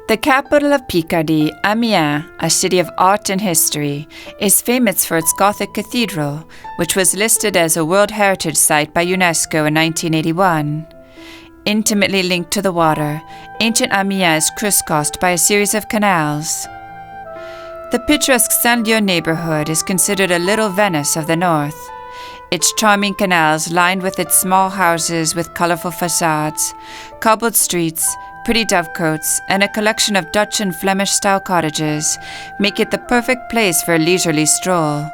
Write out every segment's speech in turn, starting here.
The capital of Picardy, Amiens, a city of art and history, is famous for its Gothic cathedral, which was listed as a World Heritage Site by UNESCO in 1981. Intimately linked to the water, ancient Amiens is crisscrossed by a series of canals. The picturesque Saint-Leu neighborhood is considered a little Venice of the north. Its charming canals, lined with its small houses with colorful facades, cobbled streets, pretty dovecotes, and a collection of Dutch and Flemish-style cottages, make it the perfect place for a leisurely stroll.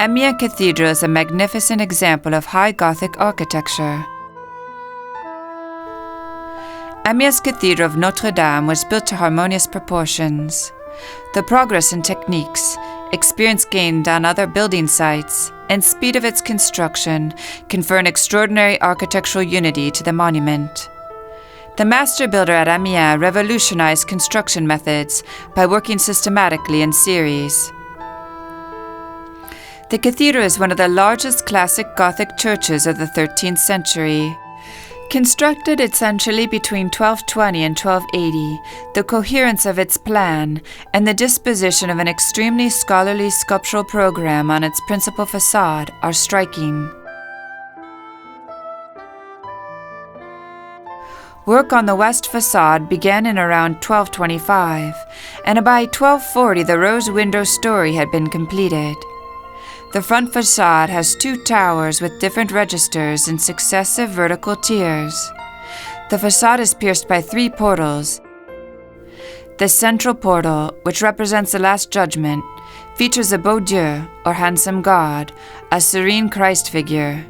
Amiens Cathedral is a magnificent example of high Gothic architecture. Amiens Cathedral of Notre Dame was built to harmonious proportions. The progress in techniques, experience gained on other building sites, and speed of its construction confer an extraordinary architectural unity to the monument. The master builder at Amiens revolutionized construction methods by working systematically in series. The cathedral is one of the largest classic Gothic churches of the 13th century. Constructed essentially between 1220 and 1280, the coherence of its plan and the disposition of an extremely scholarly sculptural program on its principal facade are striking. Work on the west facade began in around 1225, and by 1240 the rose window story had been completed. The front facade has two towers with different registers in successive vertical tiers. The facade is pierced by three portals. The central portal, which represents the Last Judgment, features a beau Dieu, or handsome God, a serene Christ figure.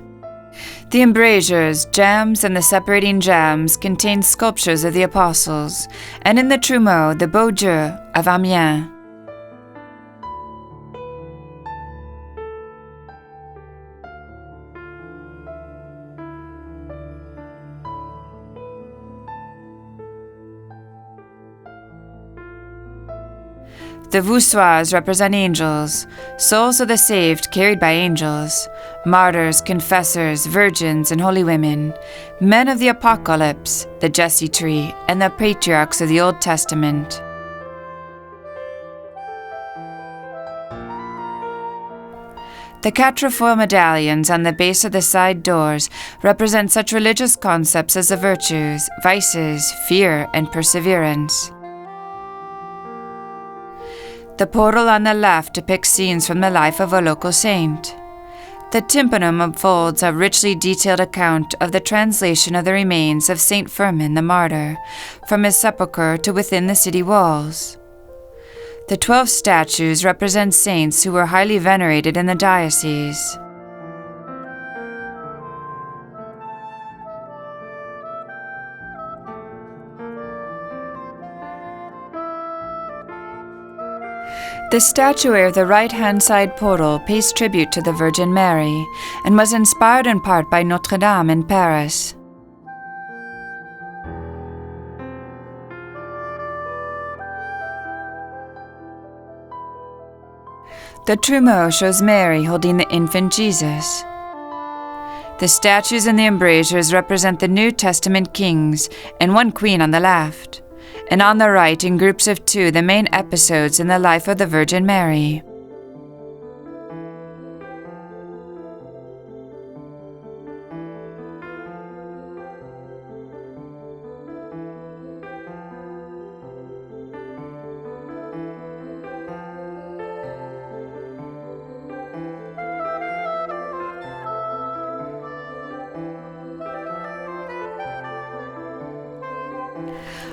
The embrasures, jambs, and the separating jambs contain sculptures of the apostles, and in the trumeau, the beau Dieu of Amiens. The voussoirs represent angels, souls of the saved carried by angels, martyrs, confessors, virgins, and holy women, men of the apocalypse, the Jesse tree, and the patriarchs of the Old Testament. The quatrefoil medallions on the base of the side doors represent such religious concepts as the virtues, vices, fear, and perseverance. The portal on the left depicts scenes from the life of a local saint. The tympanum unfolds a richly detailed account of the translation of the remains of Saint Firmin the martyr from his sepulchre to within the city walls. The 12 statues represent saints who were highly venerated in the diocese. The statuary of the right-hand side portal pays tribute to the Virgin Mary and was inspired in part by Notre Dame in Paris. The trumeau shows Mary holding the infant Jesus. The statues and the embrasures represent the New Testament kings and one queen on the left, and on the right, in groups of two, the main episodes in the life of the Virgin Mary.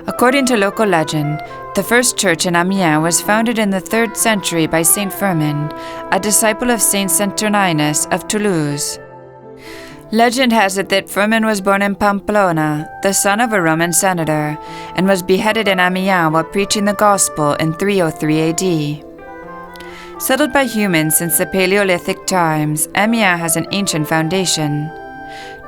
According to local legend, the first church in Amiens was founded in the 3rd century by Saint Firmin, a disciple of Saint Saturninus of Toulouse. Legend has it that Firmin was born in Pamplona, the son of a Roman senator, and was beheaded in Amiens while preaching the gospel in 303 AD. Settled by humans since the Paleolithic times, Amiens has an ancient foundation.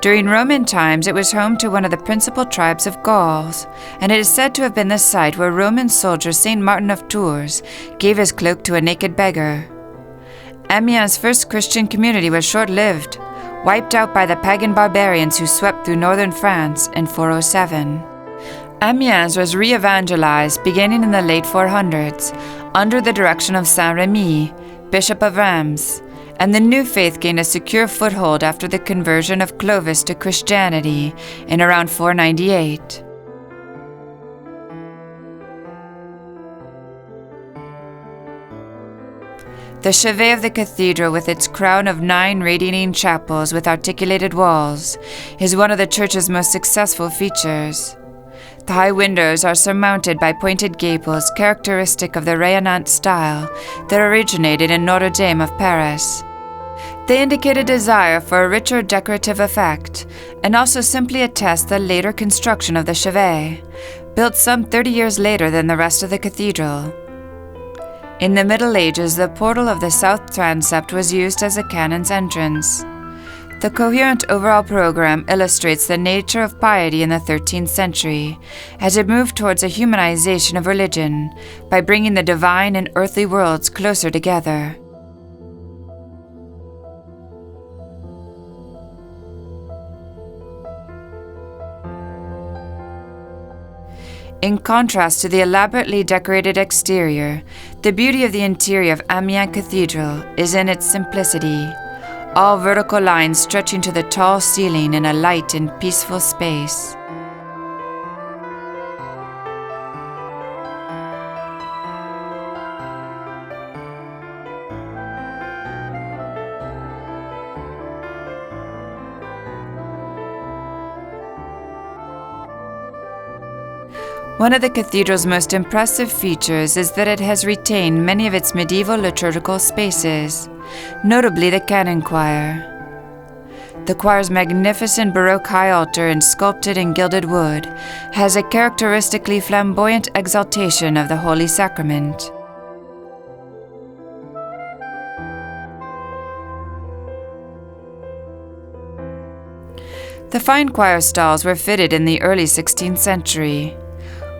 During Roman times, it was home to one of the principal tribes of Gauls, and it is said to have been the site where Roman soldier Saint Martin of Tours gave his cloak to a naked beggar. Amiens' first Christian community was short-lived, wiped out by the pagan barbarians who swept through northern France in 407. Amiens was re-evangelized beginning in the late 400s, under the direction of Saint Remy, Bishop of Reims, and the new faith gained a secure foothold after the conversion of Clovis to Christianity in around 498. The chevet of the cathedral, with its crown of 9 radiating chapels with articulated walls, is one of the church's most successful features. The high windows are surmounted by pointed gables characteristic of the Rayonnant style that originated in Notre Dame of Paris. They indicate a desire for a richer decorative effect, and also simply attest the later construction of the chevet, built some 30 years later than the rest of the cathedral. In the Middle Ages, the portal of the south transept was used as a canon's entrance. The coherent overall program illustrates the nature of piety in the 13th century, as it moved towards a humanization of religion by bringing the divine and earthly worlds closer together. In contrast to the elaborately decorated exterior, the beauty of the interior of Amiens Cathedral is in its simplicity, all vertical lines stretching to the tall ceiling in a light and peaceful space. One of the cathedral's most impressive features is that it has retained many of its medieval liturgical spaces, notably the canon choir. The choir's magnificent Baroque high altar in sculpted and gilded wood has a characteristically flamboyant exaltation of the Holy Sacrament. The fine choir stalls were fitted in the early 16th century.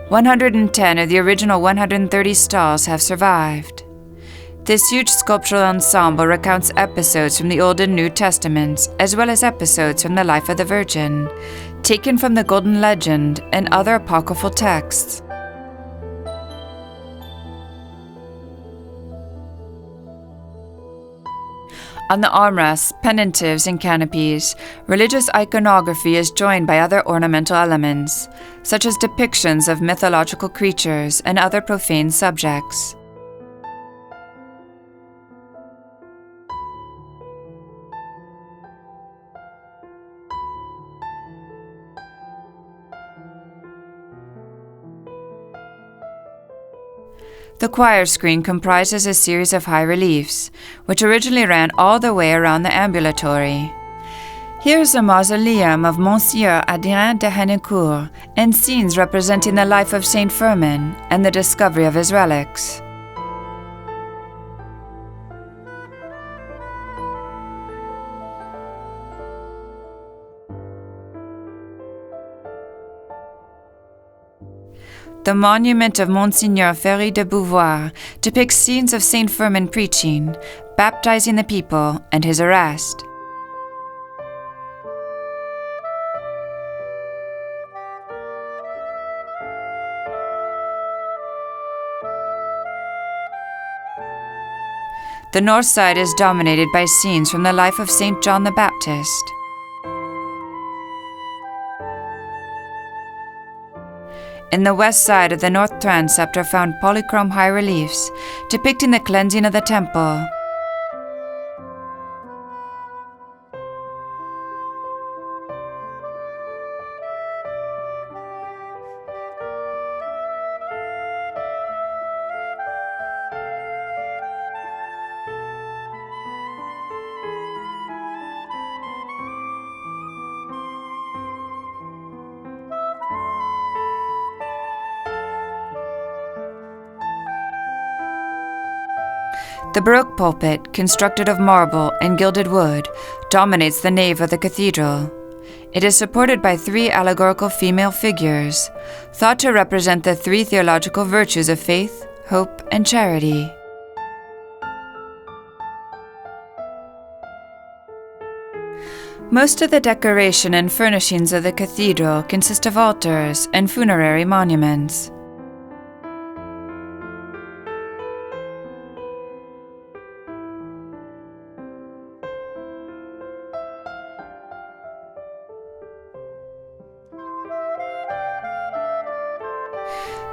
110 of the original 130 stalls have survived. This huge sculptural ensemble recounts episodes from the Old and New Testaments, as well as episodes from the life of the Virgin, taken from the Golden Legend and other apocryphal texts. On the armrests, pendentives, and canopies, religious iconography is joined by other ornamental elements, such as depictions of mythological creatures and other profane subjects. The choir screen comprises a series of high reliefs, which originally ran all the way around the ambulatory. Here is a mausoleum of Monsieur Adrien de Hennecourt and scenes representing the life of Saint Firmin and the discovery of his relics. The monument of Monseigneur Ferry de Beauvoir depicts scenes of Saint Firmin preaching, baptizing the people, and his arrest. The north side is dominated by scenes from the life of Saint John the Baptist. In the west side of the north transept are found polychrome high reliefs depicting the cleansing of the temple. The Baroque pulpit, constructed of marble and gilded wood, dominates the nave of the cathedral. It is supported by 3 allegorical female figures, thought to represent the 3 theological virtues of faith, hope, and charity. Most of the decoration and furnishings of the cathedral consist of altars and funerary monuments.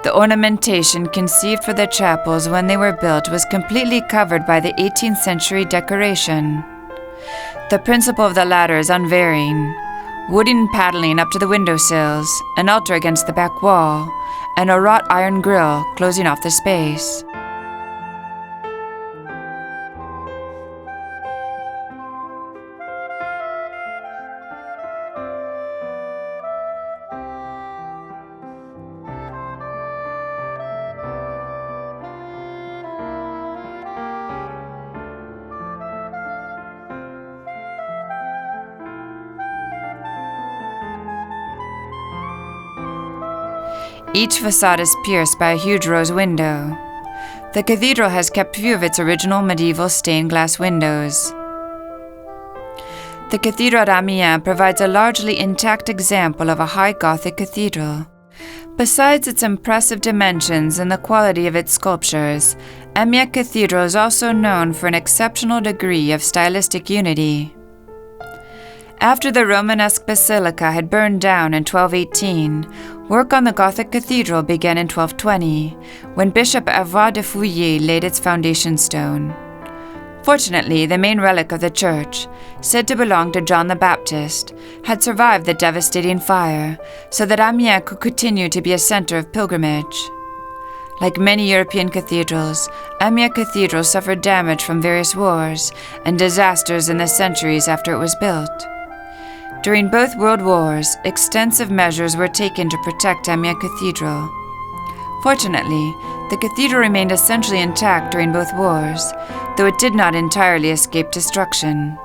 The ornamentation conceived for the chapels when they were built was completely covered by the 18th century decoration. The principle of the latter is unvarying: wooden paneling up to the windowsills, an altar against the back wall, and a wrought iron grille closing off the space. Each facade is pierced by a huge rose window. The cathedral has kept few of its original medieval stained glass windows. The cathedral at Amiens provides a largely intact example of a high Gothic cathedral. Besides its impressive dimensions and the quality of its sculptures, Amiens Cathedral is also known for an exceptional degree of stylistic unity. After the Romanesque basilica had burned down in 1218, work on the Gothic cathedral began in 1220, when Bishop Avoit de Fouillé laid its foundation stone. Fortunately, the main relic of the church, said to belong to John the Baptist, had survived the devastating fire, so that Amiens could continue to be a center of pilgrimage. Like many European cathedrals, Amiens Cathedral suffered damage from various wars and disasters in the centuries after it was built. During both World Wars, extensive measures were taken to protect Amiens Cathedral. Fortunately, the cathedral remained essentially intact during both wars, though it did not entirely escape destruction.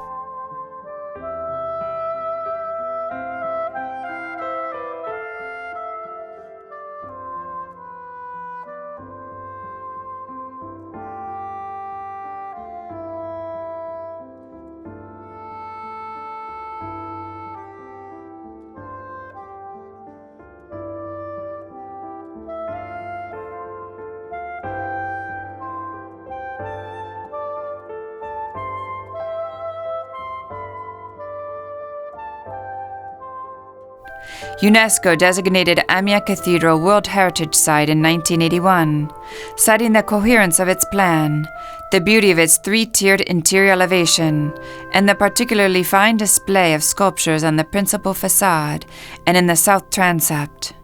UNESCO designated Amiens Cathedral World Heritage Site in 1981, citing the coherence of its plan, the beauty of its 3-tiered interior elevation, and the particularly fine display of sculptures on the principal facade and in the south transept.